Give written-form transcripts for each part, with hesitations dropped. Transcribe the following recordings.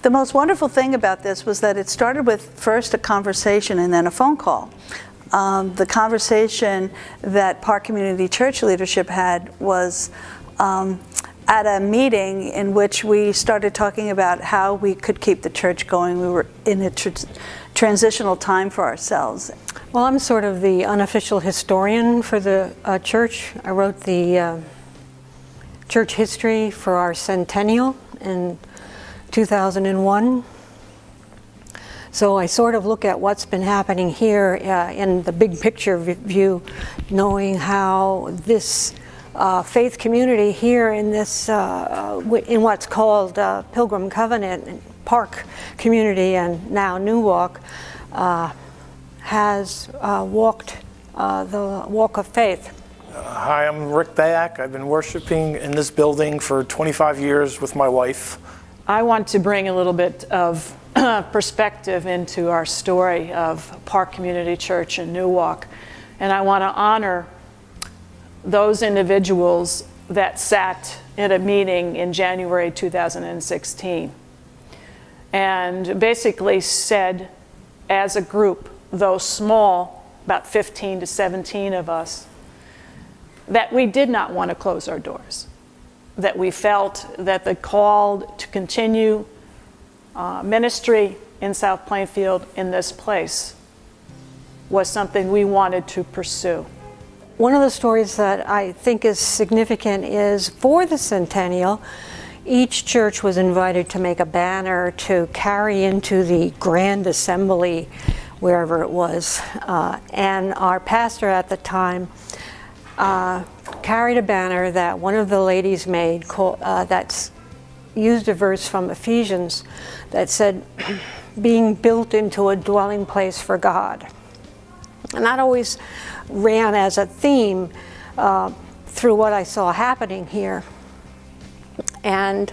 The most wonderful thing about this was that it started with first a conversation and then a phone call. The conversation that Park Community Church leadership had was at a meeting in which we started talking about how we could keep the church going. We were in a transitional time for ourselves. Well, I'm sort of the unofficial historian for the church. I wrote the church history for our centennial in 2001. So I sort of look at what's been happening here in the big picture view, knowing how this faith community here in this, in what's called Pilgrim Covenant Park Community and now Newark, has walked the walk of faith. Hi, I'm Rick Bayak. I've been worshiping in this building for 25 years with my wife. I want to bring a little bit of perspective into our story of Park Community Church in Newark, and I want to honor those individuals that sat at a meeting in January 2016 and basically said, as a group, though small, about 15 to 17 of us, that we did not want to close our doors, that we felt that the call to continue ministry in South Plainfield in this place was something we wanted to pursue. One of the stories that I think is significant is for the centennial, each church was invited to make a banner to carry into the Grand Assembly, wherever it was. And our pastor at the time carried a banner that one of the ladies made that's used a verse from Ephesians that said, being built into a dwelling place for God. And that always ran as a theme through what I saw happening here. And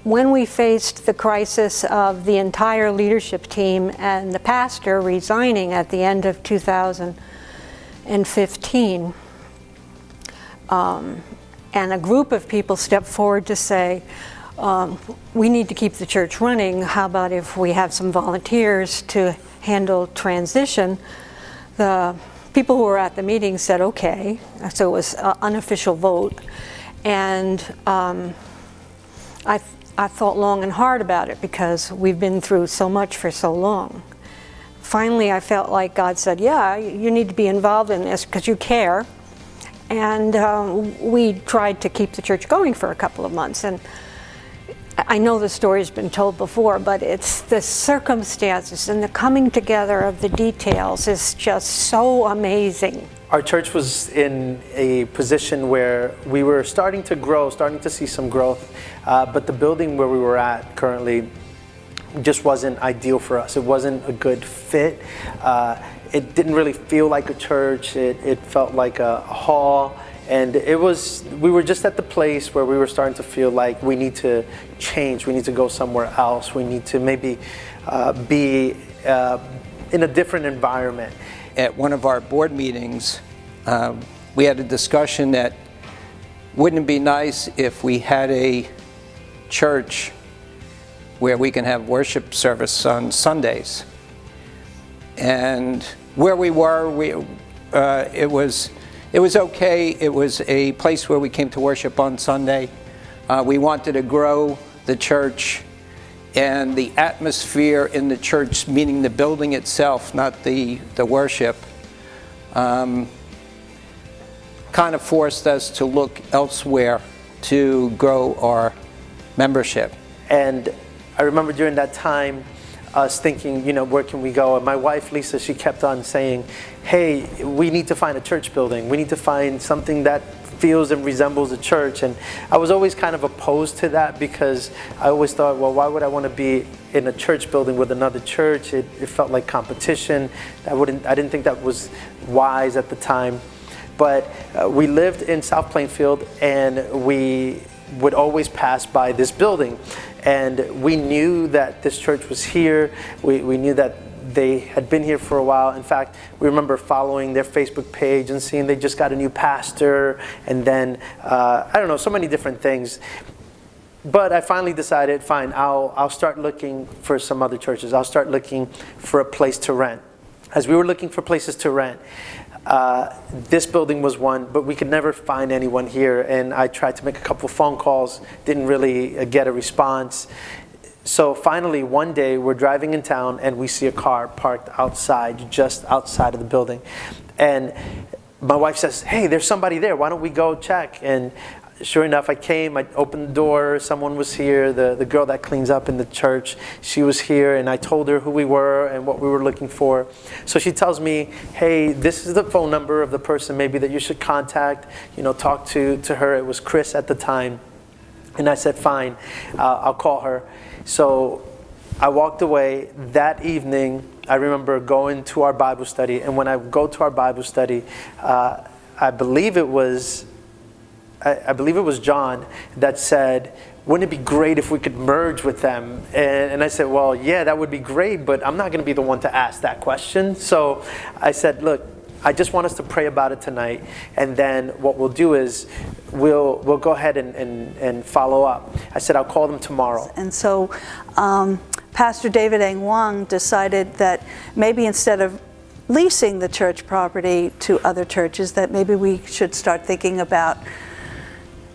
when we faced the crisis of the entire leadership team and the pastor resigning at the end of 2015, and a group of people stepped forward to say, we need to keep the church running. How about if we have some volunteers to handle transition? The people who were at the meeting said, okay. So it was an unofficial vote. And I thought long and hard about it because we've been through so much for so long. Finally, I felt like God said, yeah, you need to be involved in this because you care. And we tried to keep the church going for a couple of months. And I know the story's been told before, but it's the circumstances and the coming together of the details is just so amazing. Our church was in a position where we were starting to grow, starting to see some growth, but the building where we were at currently just wasn't ideal for us. It wasn't a good fit. It didn't really feel like a church. It felt like a hall. And we were just at the place where we were starting to feel like we need to change. We need to go somewhere else. We need to maybe be in a different environment. At one of our board meetings, we had a discussion that wouldn't it be nice if we had a church where we can have worship service on Sundays. And where we were, it was okay. It was a place where we came to worship on Sunday. We wanted to grow the church and the atmosphere in the church, meaning the building itself, not the worship, kind of forced us to look elsewhere to grow our membership. And I remember during that time us thinking, where can we go? And my wife, Lisa, she kept on saying, hey, we need to find a church building. We need to find something that feels and resembles a church. And I was always kind of opposed to that because I always thought, well, why would I want to be in a church building with another church? It felt like competition. I didn't think that was wise at the time. But we lived in South Plainfield and we would always pass by this building. And we knew that this church was here. We knew that they had been here for a while. In fact, we remember following their Facebook page and seeing they just got a new pastor, and then, I don't know, so many different things. But I finally decided, fine, I'll start looking for some other churches. I'll start looking for a place to rent. As we were looking for places to rent, this building was one, but we could never find anyone here. And I tried to make a couple phone calls, didn't really get a response. So finally, one day, we're driving in town and we see a car parked outside, just outside of the building. And my wife says, hey, there's somebody there. Why don't we go check? And sure enough, I came, I opened the door, someone was here, the girl that cleans up in the church, she was here, and I told her who we were and what we were looking for. So she tells me, hey, this is the phone number of the person maybe that you should contact, talk to her. It was Chris at the time. And I said, fine, I'll call her. So I walked away. That evening, I remember going to our Bible study, and when I go to our Bible study, I believe it was John that said, wouldn't it be great if we could merge with them? And I said, well, yeah, that would be great, but I'm not going to be the one to ask that question. So I said, look, I just want us to pray about it tonight, and then what we'll do is we'll go ahead and follow up. I said, I'll call them tomorrow. And so Pastor David Eng Wang decided that maybe instead of leasing the church property to other churches, that maybe we should start thinking about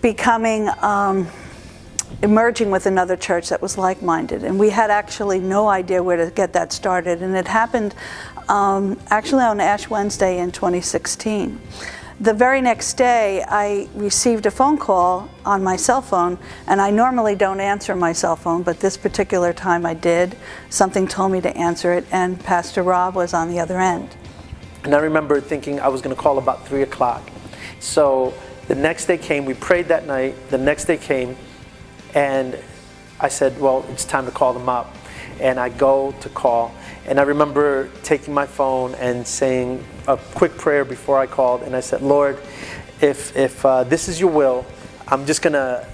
becoming, emerging with another church that was like-minded. And we had actually no idea where to get that started. And it happened actually on Ash Wednesday in 2016. The very next day, I received a phone call on my cell phone, and I normally don't answer my cell phone, but this particular time I did. Something told me to answer it, and Pastor Rob was on the other end. And I remember thinking I was going to call about 3 o'clock. So the next day came, we prayed that night, the next day came, and I said, well, it's time to call them up. And I go to call, and I remember taking my phone and saying a quick prayer before I called, and I said, Lord, if this is your will, I'm just gonna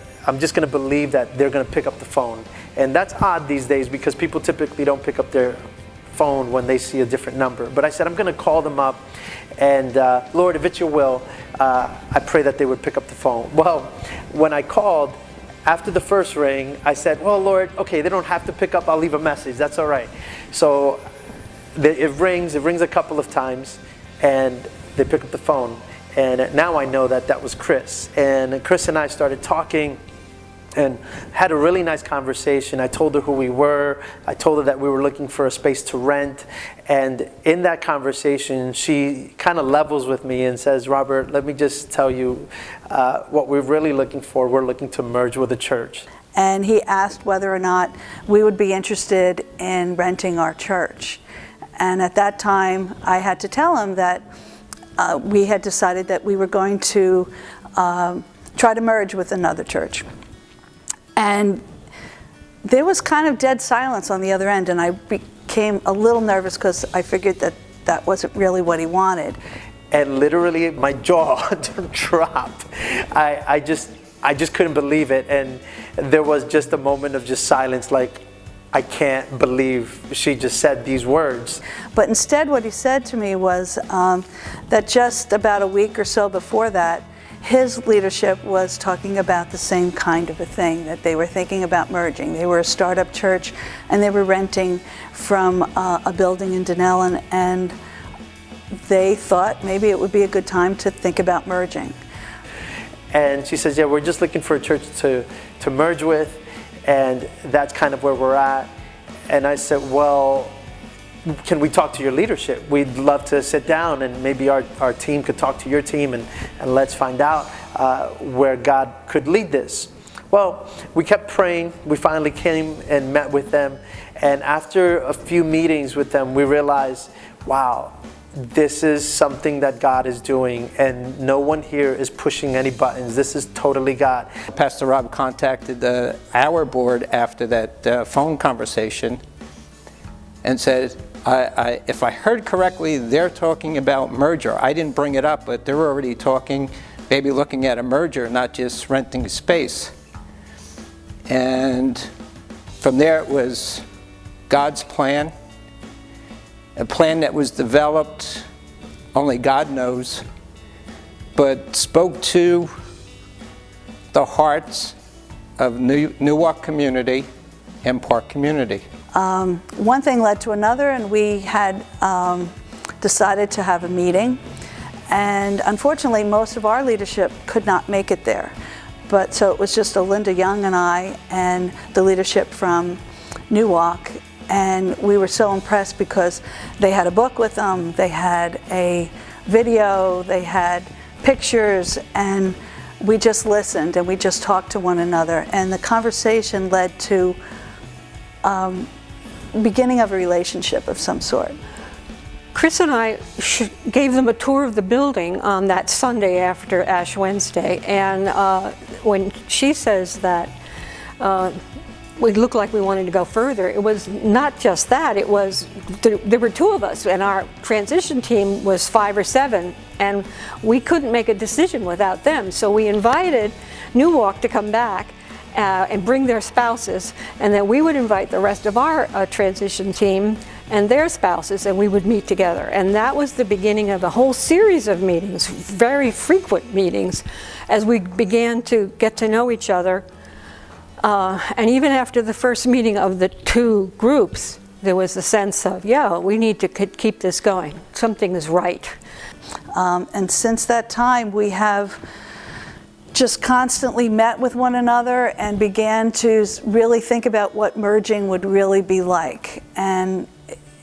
believe that they're gonna pick up the phone. And that's odd these days because people typically don't pick up their phone when they see a different number. But I said, I'm gonna call them up, and Lord, if it's your will, I pray that they would pick up the phone. Well, when I called, after the first ring, I said, well, Lord, okay, they don't have to pick up. I'll leave a message. That's all right. So it rings a couple of times, and they pick up the phone. And now I know that was Chris. And Chris and I started talking and had a really nice conversation. I told her who we were. I told her that we were looking for a space to rent. And in that conversation, she kind of levels with me and says, Robert, let me just tell you what we're really looking for. We're looking to merge with a church. And he asked whether or not we would be interested in renting our church. And at that time, I had to tell him that we had decided that we were going to try to merge with another church. And there was kind of dead silence on the other end, and I became a little nervous because I figured that wasn't really what he wanted. And literally, my jaw dropped. I just couldn't believe it, and there was just a moment of just silence, like, I can't believe she just said these words. But instead, what he said to me was that just about a week or so before that, his leadership was talking about the same kind of a thing, that they were thinking about merging. They were a startup church, and they were renting from a building in Dunellen, and they thought maybe it would be a good time to think about merging. And she says, yeah, we're just looking for a church to merge with, and that's kind of where we're at. And I said, well, can we talk to your leadership? We'd love to sit down, and maybe our team could talk to your team, and let's find out where God could lead this. Well, we kept praying. We finally came and met with them. And after a few meetings with them, we realized, wow, this is something that God is doing, and no one here is pushing any buttons. This is totally God. Pastor Rob contacted our board after that phone conversation and said, if I heard correctly, they're talking about merger. I didn't bring it up, but they're already talking, maybe looking at a merger, not just renting space. And from there, it was God's plan, a plan that was developed, only God knows, but spoke to the hearts of Newark community and Park community? One thing led to another, and we had decided to have a meeting. And unfortunately, most of our leadership could not make it there. But so it was just Linda Young and I and the leadership from Newark. And we were so impressed because they had a book with them, they had a video, they had pictures, and we just listened and we just talked to one another. And the conversation led to beginning of a relationship of some sort. Chris and I gave them a tour of the building on that Sunday after Ash Wednesday, and when she says that we looked like we wanted to go further, it was not just that, it was, there were two of us, and our transition team was 5 or 7, and we couldn't make a decision without them, so we invited Newark to come back and bring their spouses, and then we would invite the rest of our transition team and their spouses, and we would meet together. And that was the beginning of a whole series of meetings, very frequent meetings, as we began to get to know each other. And even after the first meeting of the two groups, there was a sense of, yeah, we need to keep this going. Something is right. And since that time, we have just constantly met with one another and began to really think about what merging would really be like. And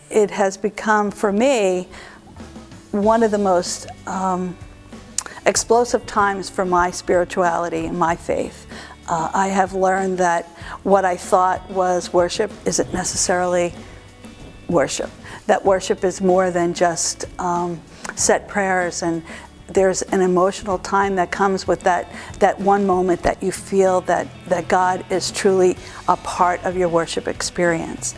it has become, for me, one of the most explosive times for my spirituality and my faith. I have learned that what I thought was worship isn't necessarily worship. That worship is more than just set prayers, and there's an emotional time that comes with that one moment that you feel that God is truly a part of your worship experience.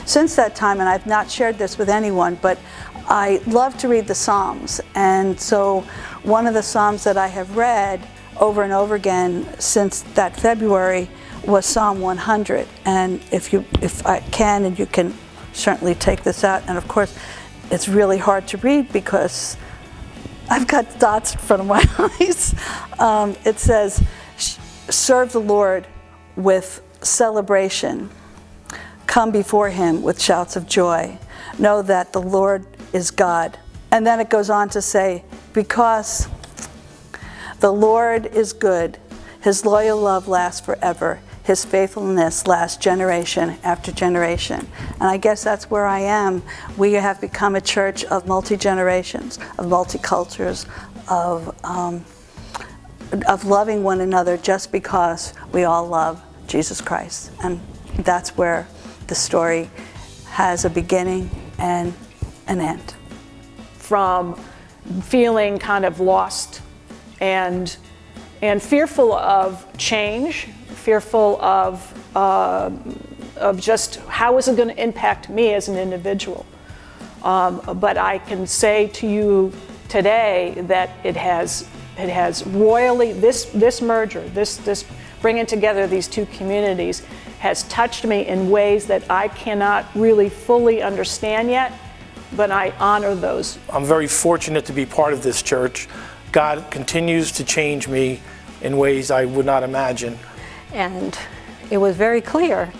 Since that time, and I've not shared this with anyone, but I love to read the Psalms. And so one of the Psalms that I have read over and over again since that February was Psalm 100. And if I can, and you can certainly take this out, and of course it's really hard to read because I've got dots in front of my eyes. It says, serve the Lord with celebration. Come before him with shouts of joy. Know that the Lord is God. And then it goes on to say, because the Lord is good, his loyal love lasts forever. His faithfulness lasts generation after generation. And I guess that's where I am. We have become a church of multi-generations, of multi-cultures, of loving one another just because we all love Jesus Christ. And that's where the story has a beginning and an end. From feeling kind of lost and fearful of change, fearful of just how is it going to impact me as an individual. But I can say to you today that it has royally, this merger, this bringing together these two communities has touched me in ways that I cannot really fully understand yet, but I honor those. I'm very fortunate to be part of this church. God continues to change me in ways I would not imagine. And it was very clear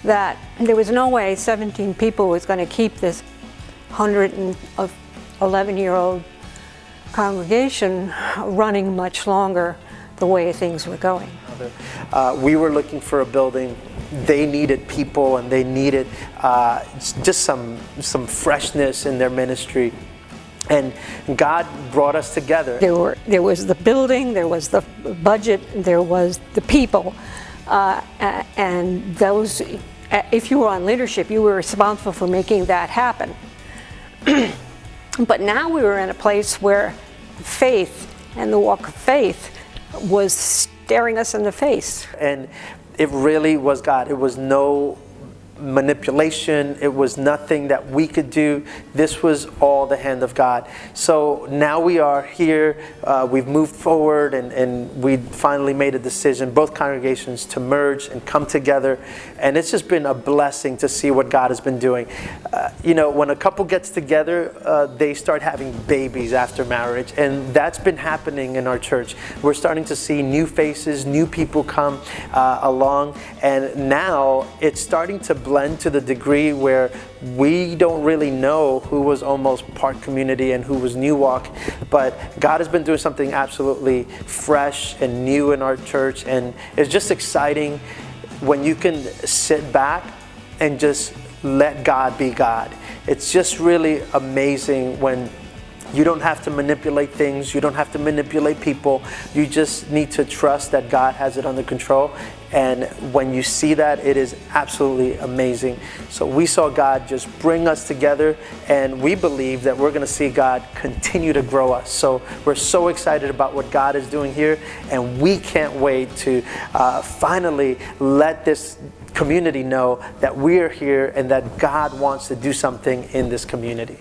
that there was no way 17 people was going to keep this 111-year-old congregation running much longer the way things were going. We were looking for a building. They needed people, and they needed just some freshness in their ministry. And God brought us together. There was the building, there was the budget, there was the people, and those. If you were on leadership, you were responsible for making that happen. But now we were in a place where faith and the walk of faith was staring us in the face. And it really was God. It was no manipulation. It was nothing that we could do. This was all the hand of God. So now we are here. We've moved forward, and we finally made a decision, both congregations, to merge and come together. And it's just been a blessing to see what God has been doing. When a couple gets together, they start having babies after marriage. And that's been happening in our church. We're starting to see new faces, new people come along. And now it's starting to blend to the degree where we don't really know who was almost Park Community and who was New Walk. But God has been doing something absolutely fresh and new in our church. And it's just exciting when you can sit back and just let God be God. It's just really amazing when you don't have to manipulate things. You don't have to manipulate people. You just need to trust that God has it under control. And when you see that, it is absolutely amazing. So we saw God just bring us together, and we believe that we're going to see God continue to grow us. So we're so excited about what God is doing here, and we can't wait to finally let this community know that we are here and that God wants to do something in this community.